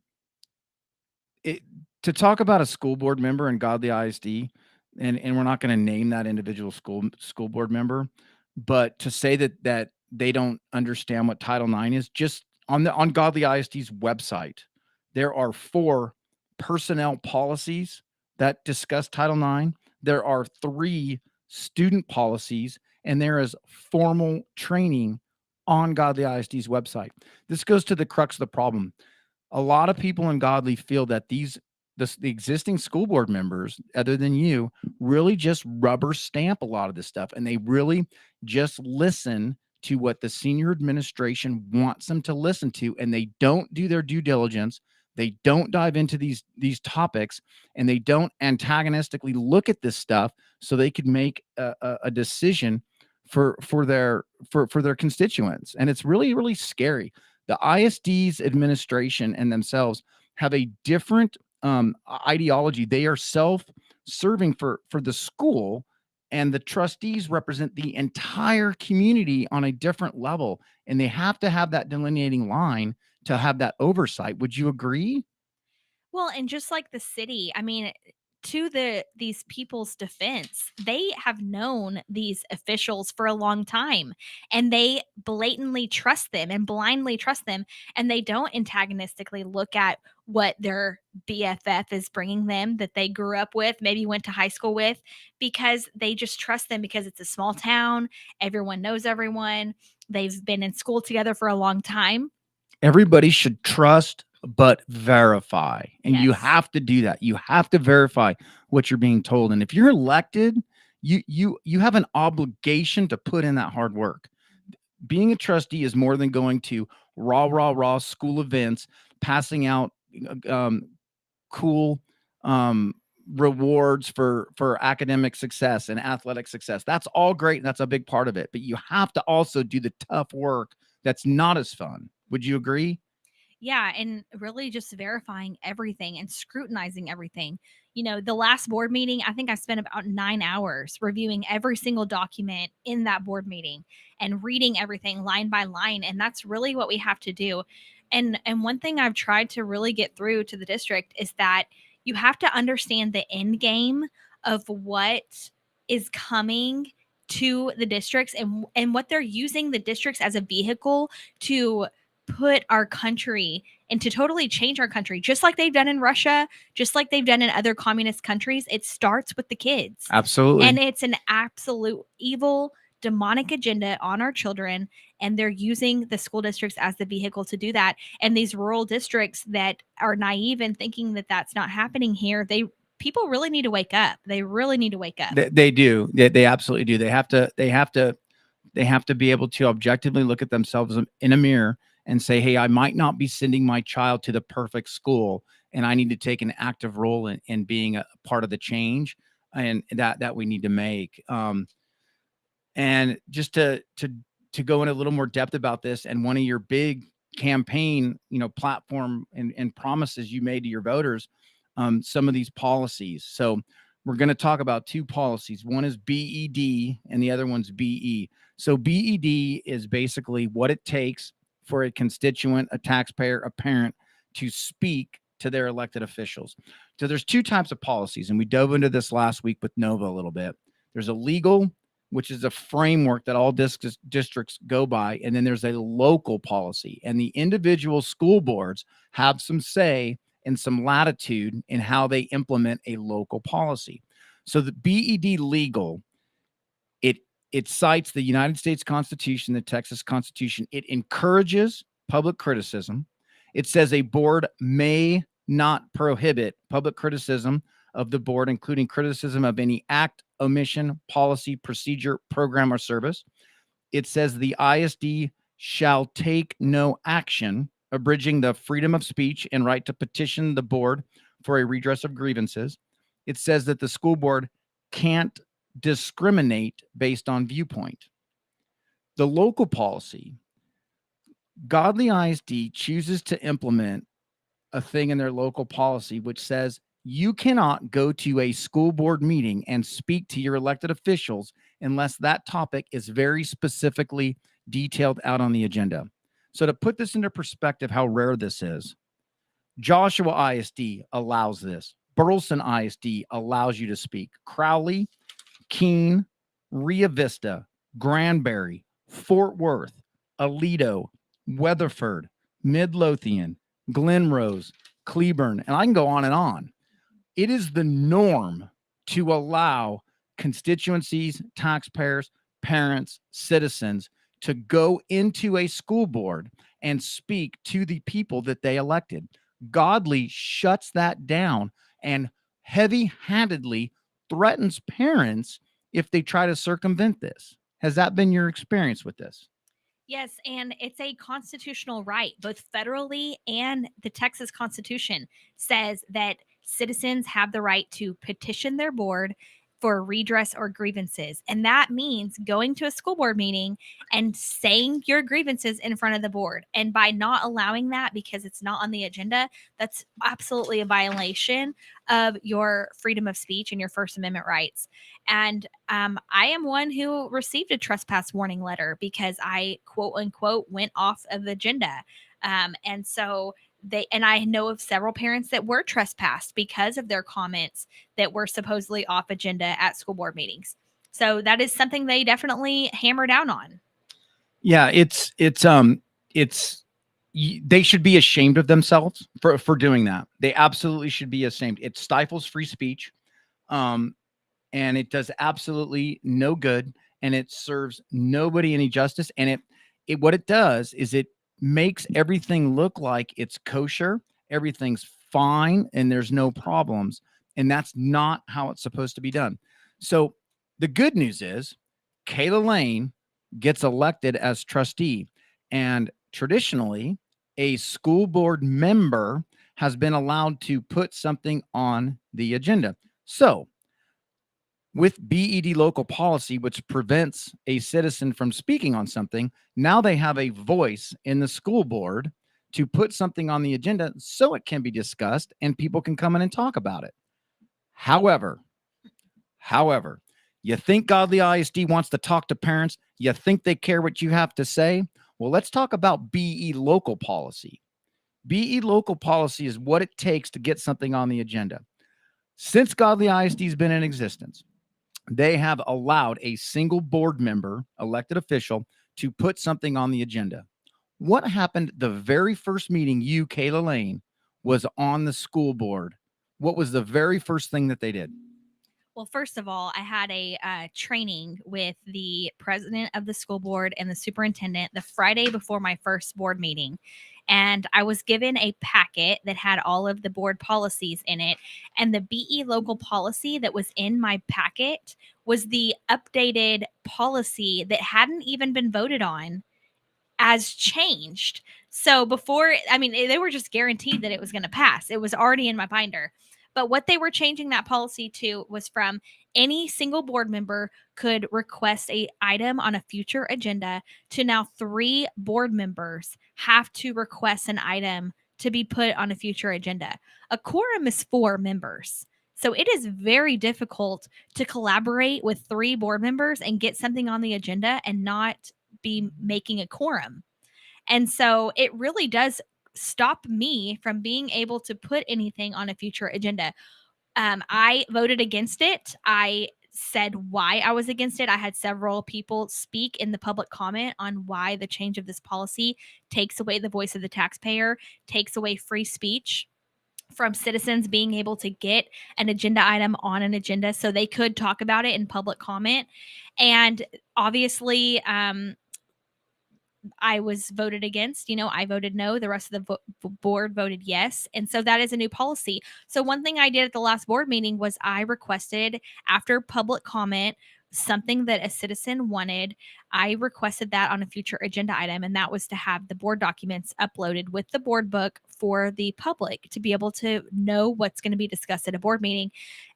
talk about a school board member in Godley ISD, and we're not going to name that individual school board member, but to say that they don't understand what Title IX is, just on Godley ISD's website, there are 4 personnel policies that discuss Title IX. There are 3 student policies, and there is formal training on Godley ISD's website. This goes to the crux of the problem. A lot of people in Godly feel that the existing school board members, other than you, really just rubber stamp a lot of this stuff, and they really just listen to what the senior administration wants them to listen to, and they don't do their due diligence. They don't dive into these topics, and they don't antagonistically look at this stuff so they could make a decision for their constituents. And it's really, really scary. The ISD's administration and themselves have a different ideology. They are self-serving for the school, and the trustees represent the entire community on a different level, and they have to have that delineating line to have that oversight. Would you agree? Well, and just like the city, I mean, to these people's defense, they have known these officials for a long time, and they blatantly trust them and blindly trust them, and they don't antagonistically look at what their BFF is bringing them that they grew up with, maybe went to high school with, because they just trust them because it's a small town, everyone knows everyone, they've been in school together for a long time. Everybody should trust but verify. And you Yes. have to do that. You have to verify what you're being told. And if you're elected, you have an obligation to put in that hard work. Being a trustee is more than going to raw school events, passing out cool rewards for academic success and athletic success. That's all great, and that's a big part of it. But you have to also do the tough work that's not as fun. Would you agree? Yeah, and really just verifying everything and scrutinizing everything. You know, the last board meeting, I think I spent about 9 hours reviewing every single document in that board meeting and reading everything line by line, and that's really what we have to do. And one thing I've tried to really get through to the district is that you have to understand the end game of what is coming to the districts, and what they're using the districts as a vehicle to put our country and to totally change our country, just like they've done in Russia, just like they've done in other communist countries. It starts with the kids. Absolutely. And it's an absolute evil, demonic agenda on our children. And they're using the school districts as the vehicle to do that. And these rural districts that are naive and thinking that that's not happening here, people really need to wake up. They really need to wake up. They do. They absolutely do. They have to be able to objectively look at themselves in a mirror and say, hey, I might not be sending my child to the perfect school, and I need to take an active role in being a part of the change and that we need to make. And just to go in a little more depth about this, and one of your big campaign, platform and promises you made to your voters, some of these policies. So we're going to talk about two policies. One is BED and the other one's BE. So BED is basically what it takes for a constituent, a taxpayer, a parent to speak to their elected officials. So there's two types of policies, and we dove into this last week with Nova a little bit. There's a legal, which is a framework that all districts go by, and then there's a local policy, and the individual school boards have some say and some latitude in how they implement a local policy. So the BED legal, it cites the United States Constitution, the Texas Constitution. It encourages public criticism. It says a board may not prohibit public criticism of the board, including criticism of any act, omission, policy, procedure, program, or service. It says the ISD shall take no action abridging the freedom of speech and right to petition the board for a redress of grievances. It says that the school board can't discriminate based on viewpoint. The local policy, Godley ISD chooses to implement a thing in their local policy which says you cannot go to a school board meeting and speak to your elected officials unless that topic is very specifically detailed out on the agenda. So to put this into perspective, how rare this is, Joshua ISD allows this. Burleson ISD allows you to speak. Crowley, Keene, Rio Vista, Granbury, Fort Worth, Aledo, Weatherford, Midlothian, Glen Rose, Cleburne, and I can go on and on. It is the norm to allow constituencies, taxpayers, parents, citizens to go into a school board and speak to the people that they elected. Godley shuts that down and heavy-handedly threatens parents if they try to circumvent this. Has that been your experience with this? Yes, and it's a constitutional right, both federally and the Texas Constitution says that citizens have the right to petition their board for redress or grievances. And that means going to a school board meeting and saying your grievances in front of the board. And by not allowing that because it's not on the agenda, that's absolutely a violation of your freedom of speech and your First Amendment rights. And I am one who received a trespass warning letter because I quote unquote went off of the agenda. And so and I know of several parents that were trespassed because of their comments that were supposedly off agenda at school board meetings. So that is something they definitely hammer down on. Yeah, they should be ashamed of themselves for doing that. They absolutely should be ashamed. It stifles free speech. And it does absolutely no good, and it serves nobody any justice. And what it does is it makes everything look like it's kosher, everything's fine, and there's no problems. And that's not how it's supposed to be done. So the good news is Kayla Lain gets elected as trustee, and traditionally a school board member has been allowed to put something on the agenda. So with BED local policy, which prevents a citizen from speaking on something, now they have a voice in the school board to put something on the agenda so it can be discussed and people can come in and talk about it. However, you think Godley ISD wants to talk to parents? You think they care what you have to say? Well, let's talk about BE local policy. BE local policy is what it takes to get something on the agenda. Since Godley ISD has been in existence, they have allowed a single board member, elected official, to put something on the agenda. What happened the very first meeting you, Kayla Lain, was on the school board? What was the very first thing that they did? Well, first of all, I had a training with the president of the school board and the superintendent the Friday before my first board meeting. And I was given a packet that had all of the board policies in it. And the BE local policy that was in my packet was the updated policy that hadn't even been voted on as changed. So before, I mean, they were just guaranteed that it was going to pass. It was already in my binder. But what they were changing that policy to was from any single board member could request a item on a future agenda to now 3 board members have to request an item to be put on a future agenda. A quorum is 4 members. So it is very difficult to collaborate with 3 board members and get something on the agenda and not be making a quorum. And so it really does stop me from being able to put anything on a future agenda. I voted against it. I said why I was against it. I had several people speak in the public comment on why the change of this policy takes away the voice of the taxpayer, takes away free speech from citizens being able to get an agenda item on an agenda so they could talk about it in public comment. And obviously, I was voted against. I voted no. The rest of the board voted yes. And so that is a new policy. So one thing I did at the last board meeting was I requested, after public comment, something that a citizen wanted. I requested that on a future agenda item, and that was to have the board documents uploaded with the board book for the public to be able to know what's going to be discussed at a board meeting.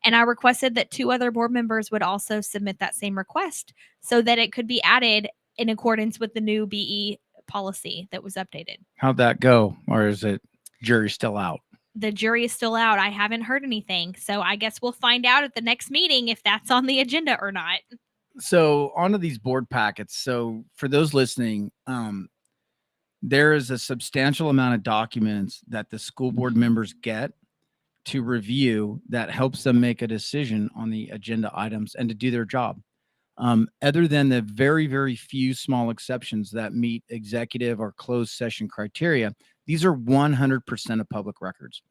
And I requested that 2 other board members would also submit that same request so that it could be added in accordance with the new BE policy that was updated. How'd that go? Or is it jury still out? The jury is still out. I haven't heard anything. So I guess we'll find out at the next meeting if that's on the agenda or not. So onto these board packets. So for those listening, there is a substantial amount of documents that the school board members get to review that helps them make a decision on the agenda items and to do their job. Other than the very, very few small exceptions that meet executive or closed session criteria, these are 100% of public records.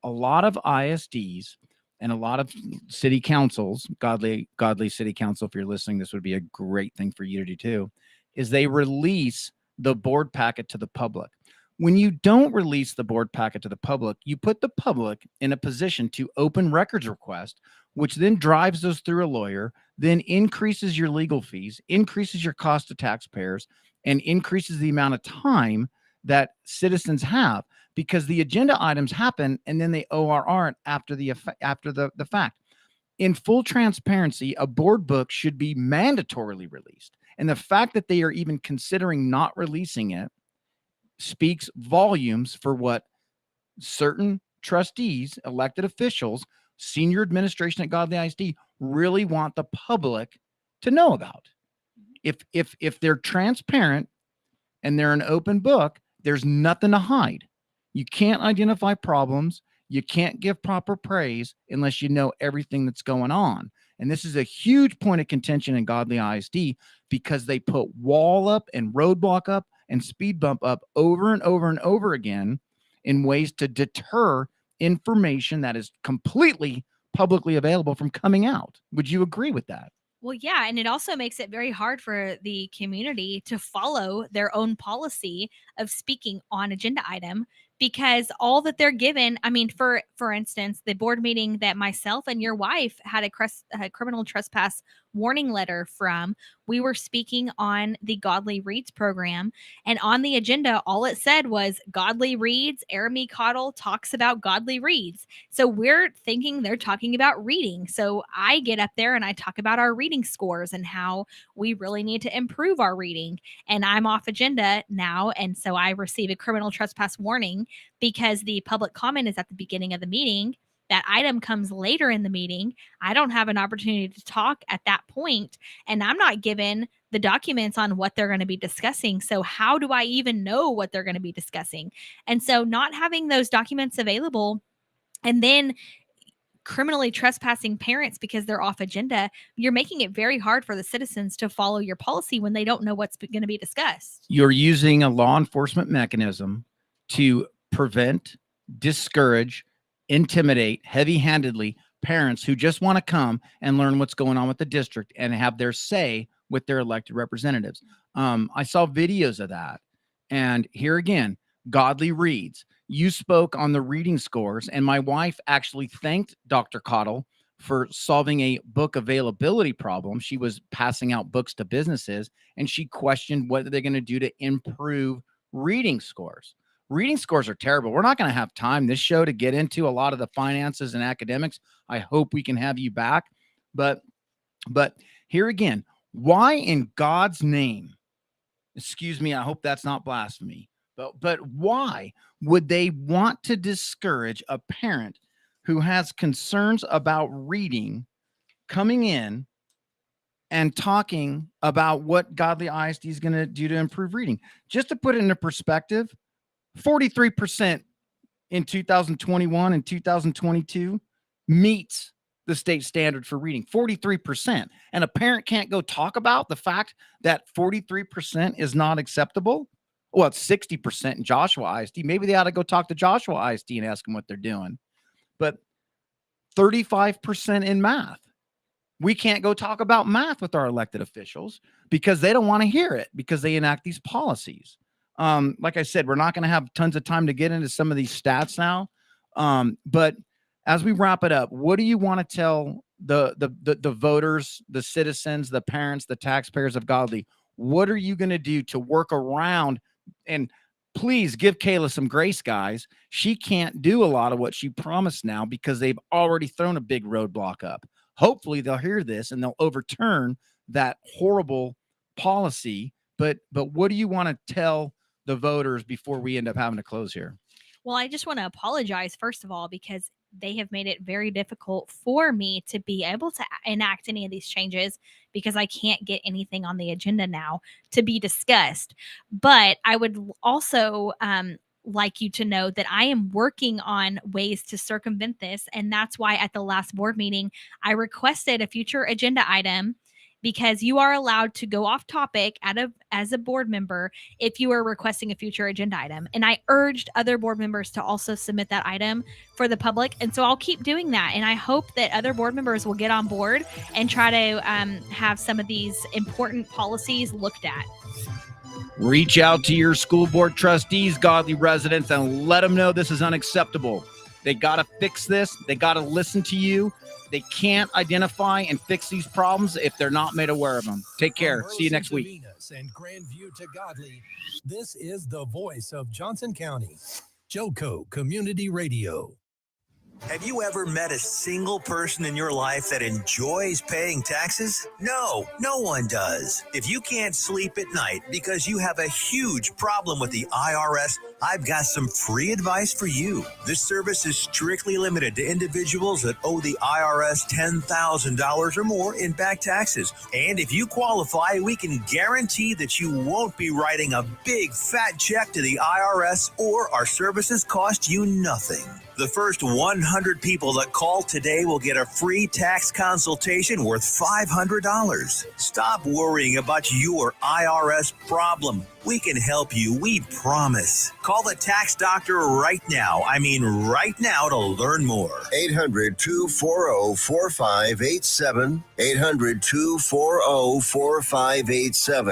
A lot of ISDs and a lot of city councils, Godley City Council, if you're listening, this would be a great thing for you to do too, is they release the board packet to the public. When you don't release the board packet to the public, you put the public in a position to open records request, which then drives those through a lawyer, then increases your legal fees, increases your cost to taxpayers, and increases the amount of time that citizens have, because the agenda items happen and then they ORR it after the fact. In full transparency, a board book should be mandatorily released. And the fact that they are even considering not releasing it speaks volumes for what certain trustees, elected officials, senior administration at Godley ISD really want the public to know about. If they're transparent and they're an open book, there's nothing to hide. You can't identify problems. You can't give proper praise unless you know everything that's going on. And this is a huge point of contention in Godley ISD, because they put wall up and roadblock up and speed bump up over and over and over again in ways to deter information that is completely publicly available from coming out. Would you agree with that? Well, yeah, and it also makes it very hard for the community to follow their own policy of speaking on agenda item, because all that they're given, I mean, for instance, the board meeting that myself and your wife had a criminal trespass warning letter from, we were speaking on the Godley Reads program, and on the agenda, all it said was Godley Reads, Aramy Cottle talks about Godley Reads. So we're thinking they're talking about reading. So I get up there and I talk about our reading scores and how we really need to improve our reading. And I'm off agenda now. And so I receive a criminal trespass warning because the public comment is at the beginning of the meeting. That item comes later in the meeting. I don't have an opportunity to talk at that point, and I'm not given the documents on what they're going to be discussing. So how do I even know what they're going to be discussing? And so not having those documents available, and then criminally trespassing parents because they're off agenda, you're making it very hard for the citizens to follow your policy when they don't know what's going to be discussed. You're using a law enforcement mechanism to prevent, discourage, intimidate heavy-handedly parents who just want to come and learn what's going on with the district and have their say with their elected representatives. I saw videos of that. And here again, Godley Reads. You spoke on the reading scores, and my wife actually thanked Dr. Cottle for solving a book availability problem. She was passing out books to businesses, and she questioned what they're going to do to improve reading scores. Reading scores are terrible. We're not going to have time this show to get into a lot of the finances and academics. I hope we can have you back. But here again, why in God's name, excuse me, I hope that's not blasphemy, but why would they want to discourage a parent who has concerns about reading coming in and talking about what Godley ISD is going to do to improve reading? Just to put it into perspective, 43% in 2021 and 2022 meets the state standard for reading. 43%. And a parent can't go talk about the fact that 43% is not acceptable. Well, it's 60% in Joshua ISD. Maybe they ought to go talk to Joshua ISD and ask them what they're doing. But 35% in math. We can't go talk about math with our elected officials because they don't want to hear it, because they enact these policies. Like I said, we're not going to have tons of time to get into some of these stats now. But as we wrap it up, what do you want to tell the voters, the citizens, the parents, the taxpayers of Godley? What are you going to do to work around? And please give Kayla some grace, guys. She can't do a lot of what she promised now because they've already thrown a big roadblock up. Hopefully they'll hear this and they'll overturn that horrible policy. But what do you want to tell the voters before we end up having to close here? Well, I just want to apologize, first of all, because they have made it very difficult for me to be able to enact any of these changes because I can't get anything on the agenda now to be discussed. But I would also like you to know that I am working on ways to circumvent this. And that's why at the last board meeting, I requested a future agenda item, because you are allowed to go off topic as a board member if you are requesting a future agenda item. And I urged other board members to also submit that item for the public. And so I'll keep doing that. And I hope that other board members will get on board and try to have some of these important policies looked at. Reach out to your school board trustees, Godley residents, and let them know this is unacceptable. They got to fix this. They got to listen to you. They can't identify and fix these problems if they're not made aware of them. Take care. See you next week. And Grandview to Godley, this is the voice of Johnson County, Joco Community Radio. Have you ever met a single person in your life that enjoys paying taxes? No, no one does. If you can't sleep at night because you have a huge problem with the IRS, I've got some free advice for you. This service is strictly limited to individuals that owe the IRS $10,000 or more in back taxes. And if you qualify, we can guarantee that you won't be writing a big fat check to the IRS, or our services cost you nothing. The first 100 people that call today will get a free tax consultation worth $500. Stop worrying about your IRS problem. We can help you, we promise. Call the tax doctor right now. I mean right now, to learn more. 800-240-4587. 800-240-4587.